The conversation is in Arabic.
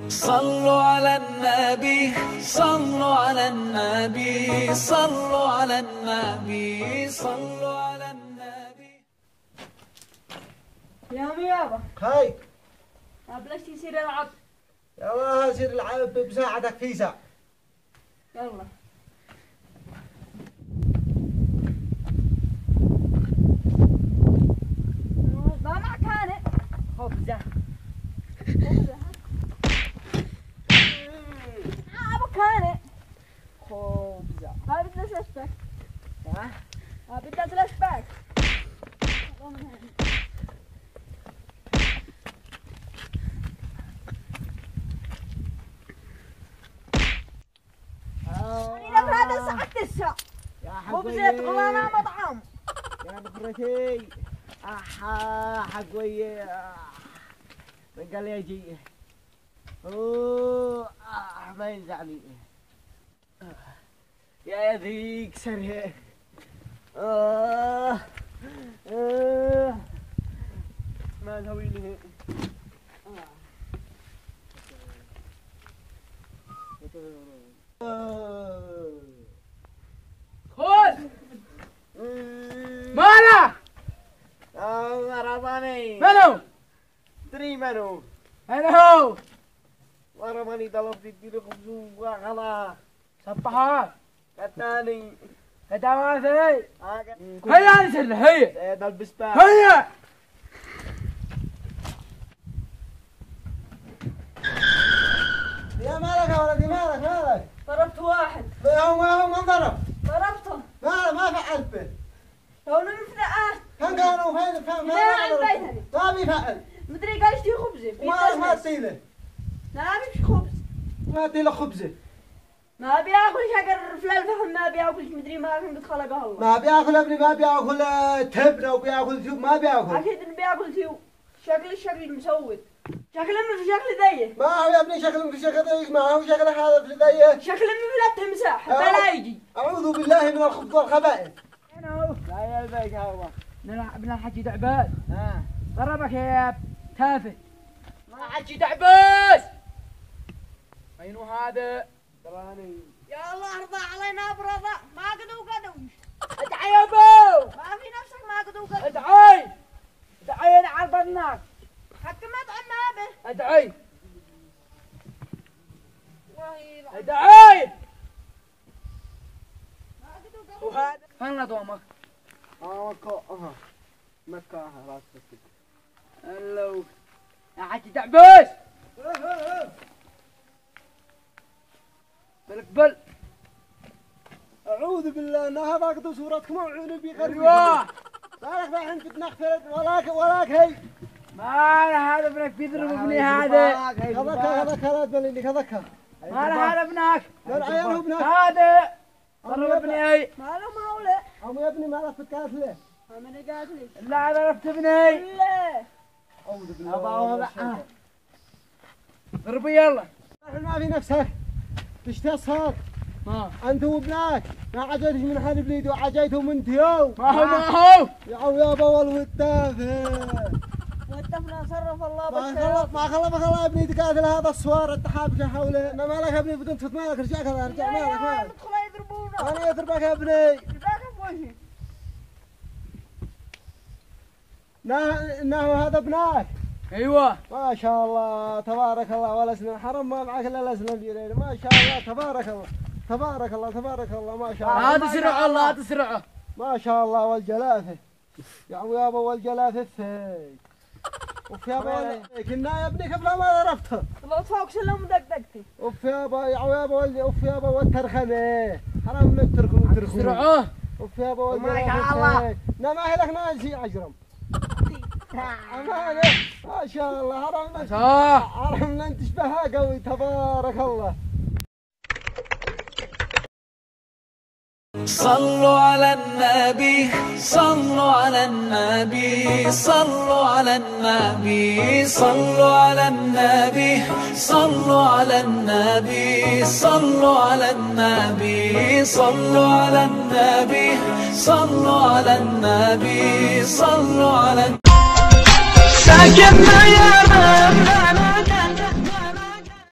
صلوا على النبي صلوا على النبي صلوا على النبي صلوا على النبي. يا يابا هاي بلاش يصير العب. يلا سير العب بساعتك في ساعة. يلا ما معك هانئ خبزة ابوك هانئ خبزة هاي بدنا سلاشباك. بدنا سلاشباك. هذا ساعة 9 خبزة غلانا مطعم يا بخرتي احا حقوي من قال لي اجي اوه ما ينزعني يا ذيك سريه ما نسوي لي خذ ماله رماني منو؟ تري منو؟ أنا هو ورماني طلب تديله خبز وغلا صبحات الثاني كتاماتي هيا انزل هيا نلبس بقى هيا يا مالك يا ولدي مالك ضربت واحد هو ما ضرب ضربته ما فعلت به لو مفلقات كان كانوا فين ما بيفعل مدري قال اشتري خبزه ما تسيله ما بيش خبز ما اديله خبزه ما بياكل شجر فلان فهم ما بياكل مدري ما فهمت خلقه الله ما بياكل ابني ما بياكل تبنه وبياكل ثوب ما بياكل اكيد انه بياكل ثوب الشكل مسود شكله في شكل ضيق ما هو يا ابني شكله في شكل ضيق ما هو شكله هذا في ضيق شكله في تمساح بلا يجي اعوذ بالله من الخبث والخبائث انا لا يلبيك هو ابن الحجي دعباس ها ضربك يا تافه حجي دعباس وينو هذا دراني يا الله ارضى علينا برضا ما قدوش ادعي يا ابو ما في نفسك ما قدوش ادعي انا عرض الناس حكمت عنا به ادعي وهذا فين دومك؟ مكة راس بس هلو يا حجي دعباس بالقبل اعوذ بالله ان هذا قد صورتك موعون بغير ايوه مالك الحين تتنخفل وراك هي ما هذا ابنك بيضرب ابني هذا كذاك هذا بلني كذاك ما هذا ابنك العيال هو ابنك هذا ضرب ابني هي ما له مولى عمو يا ابني ما لك تقاتله انا قاتلي لا عرفت ابني لا اعوذ بالله ضربي يلا ما في نفسك تشتصهر انت وابنك ما عجيتش من حال بليد وعجيتوا من تيو ما هو يا بول والتافه واتفنا صرف الله بالخير ما خلا ابني تقاتل هذا الصوار التحابش حوله انا مالك يا ابني بدون تفوت مالك رجع كذا ارجع مالك ادخل يضربونا انا يضربك يا ابني يضربك في وجهي انه هذا ابنك ايوه ما شاء الله تبارك الله ولا سنة حرم ما معك الا الاسنان الجليل ما شاء الله تبارك الله ما شاء الله هذا سرعه الله هذا سرعه ما شاء الله والجلافه يا ابو والجلافه فيك وفي ابو كنا يا ابني قبل ما عرفتها لو تفوق سلم دقدقتي وفي ابو يا ابو والترخمه حرام من تركوا سرعه وفي ابو ما شاء الله لا ما هلك ناسي عجرم أمانة ما شاء الله حرام أن تشبهها قوي تبارك الله. صلوا على النبي صلوا على النبي صلوا على النبي صلوا على النبي صلوا على النبي صلوا على النبي صلوا على النبي صلوا على النبي صلوا على النبي ساكن يا